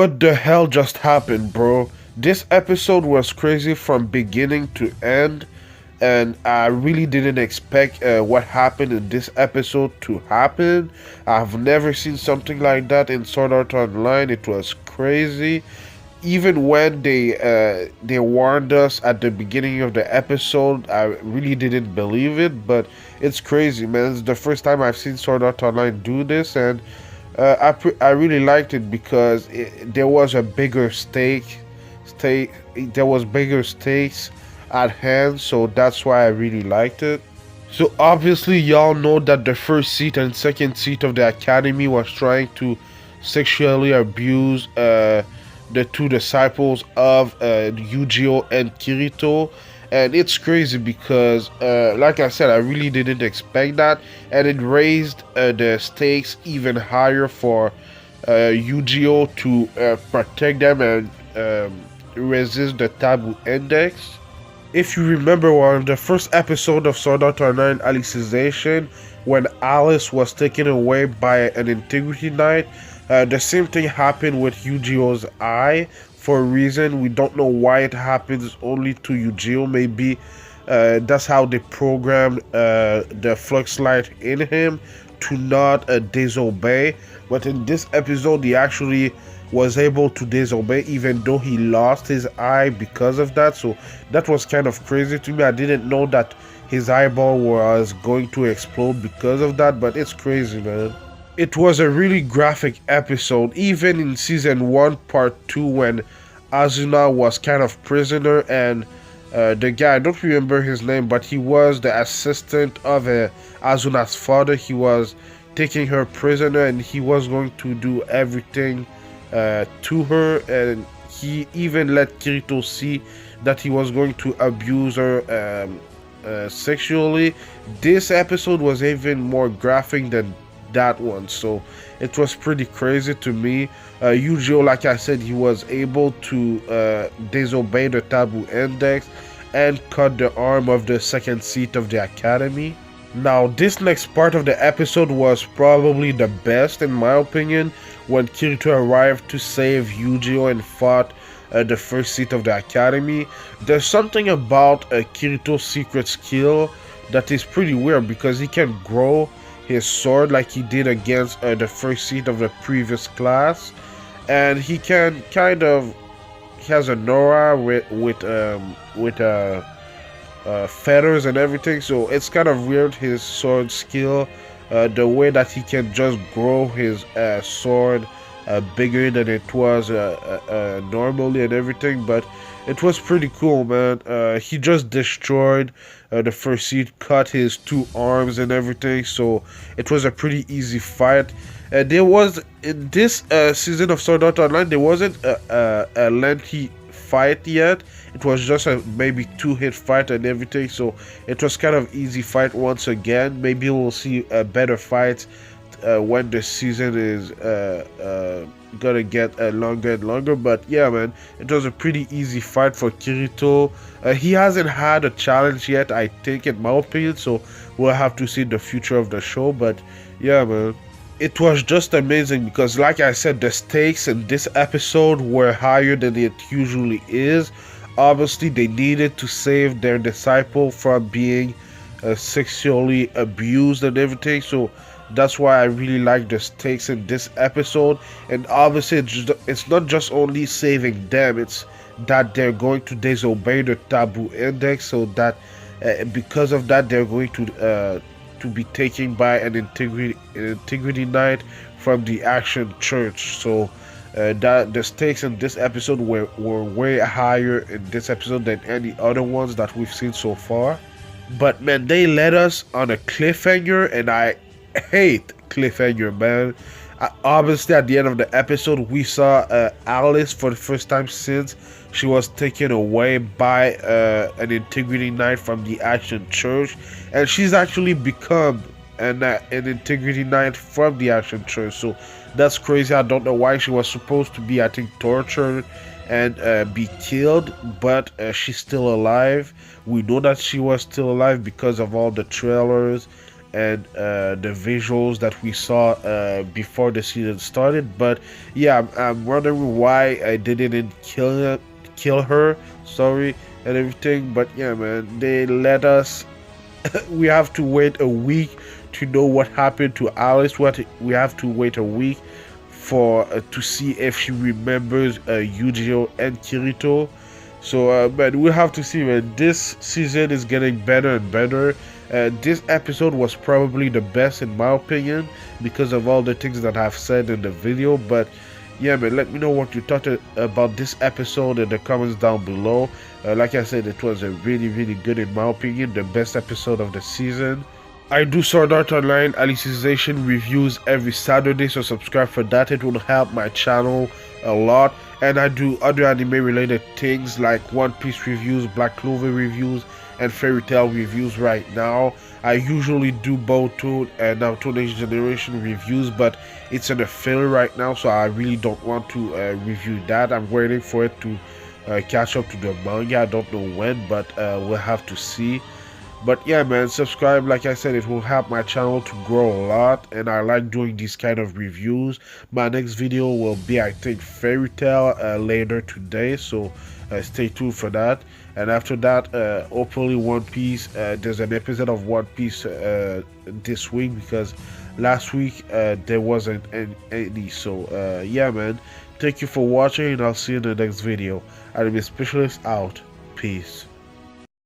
What the hell just happened, bro? This episode was crazy from beginning to end, and I really didn't expect what happened in this episode to happen. I've never seen something like that in Sword Art Online. It was crazy. Even when they warned us at the beginning of the episode, I really didn't believe it. But it's crazy, man. It's the first time I've seen Sword Art Online do this, and I really liked it because there was a bigger stake. There was bigger stakes at hand, so that's why I really liked it. So obviously, y'all know that the first seat and second seat of the academy was trying to sexually abuse the two disciples of Yu-Gi-Oh and Kirito, and it's crazy because, like I said, I really didn't expect that, and it raised the stakes even higher for Yu-Gi-Oh to protect them and resist the taboo index. If you remember one of the first episode of Sword Art Online Alicization, when Alice was taken away by an Integrity Knight, the same thing happened with Yu-Gi-Oh's eye for a reason. We don't know why it happens only to Yu-Gi-Oh. Maybe that's how they programmed the Flux Light in him to not disobey. But in this episode, he actually was able to disobey even though he lost his eye because of that. So that was kind of crazy to me. I didn't know that his eyeball was going to explode because of that, but it's crazy, man. It was a really graphic episode, even in season 1 part 2 when Azuna was kind of prisoner, and the guy, I don't remember his name, but he was the assistant of Azuna's father. He was taking her prisoner and he was going to do everything to her, and he even let Kirito see that he was going to abuse her sexually. This episode was even more graphic than that one, so it was pretty crazy to me. Yu-Gi-Oh, like I said, he was able to disobey the taboo index and cut the arm of the second seat of the academy. Now, this next part of the episode was probably the best in my opinion, when Kirito arrived to save Yu-Gi-Oh and fought the first seat of the academy. There's something about Kirito's secret skill that is pretty weird because he can grow his sword like he did against the first seat of the previous class, and he can kind of, he has an aura with feathers and everything, so it's kind of weird, his sword skill, the way that he can just grow his sword bigger than it was normally and everything. But it was pretty cool, man. He just destroyed the first seed, cut his two arms and everything, so it was a pretty easy fight. There was, in this season of Sword Art Online, there wasn't a lengthy fight yet. It was just a maybe 2-hit fight and everything, so it was kind of easy fight once again. Maybe we'll see better fights when the season is gonna get longer and longer. But yeah, man, it was a pretty easy fight for Kirito. He hasn't had a challenge yet, I think, in my opinion, so we'll have to see the future of the show. But yeah, man, it was just amazing because, like I said, the stakes in this episode were higher than it usually is. Obviously, they needed to save their disciple from being sexually abused and everything, so that's why I really like the stakes in this episode. And obviously, it's not just only saving them, it's that they're going to disobey the taboo index, so that because of that, they're going to be taken by an integrity knight from the Action Church. So that the stakes in this episode were way higher in this episode than any other ones that we've seen so far. But man, they led us on a cliffhanger, and I hate cliffhanger, man. Obviously, at the end of the episode, we saw Alice for the first time since she was taken away by an integrity knight from the Action Church, and she's actually become an integrity knight from the Action Church. So that's crazy. I don't know why. She was supposed to be, I think, tortured and be killed, but she's still alive. We know that she was still alive because of all the trailers and the visuals that we saw before the season started. But yeah, I'm wondering why I didn't kill her, sorry, and everything. But yeah, man, they let us we have to wait a week to know what happened to Alice. What we have to wait a week for to see if she remembers Yujiro and Kirito. So, man, we'll have to see, man. This season is getting better and better. This episode was probably the best in my opinion because of all the things that I've said in the video. But yeah, man, let me know what you thought about this episode in the comments down below. Like I said, it was a really good, in my opinion, the best episode of the season. I do Sword Art Online Alicization reviews every Saturday, so subscribe for that. It will help my channel a lot. And I do other anime related things like One Piece reviews, Black Clover reviews, and Fairy Tail reviews right now. I usually do Boruto and now Teenage Generation reviews, but it's in a fill right now, so I really don't want to review that. I'm waiting for it to catch up to the manga. I don't know when, but we'll have to see. But yeah, man, subscribe. Like I said, it will help my channel to grow a lot, and I like doing these kind of reviews. My next video will be, I think, Fairy Tail later today, so stay tuned for that. And after that, hopefully One Piece. There's an episode of One Piece this week because last week there wasn't any. So yeah, man, thank you for watching, and I'll see you in the next video. I'm a specialist out. Peace.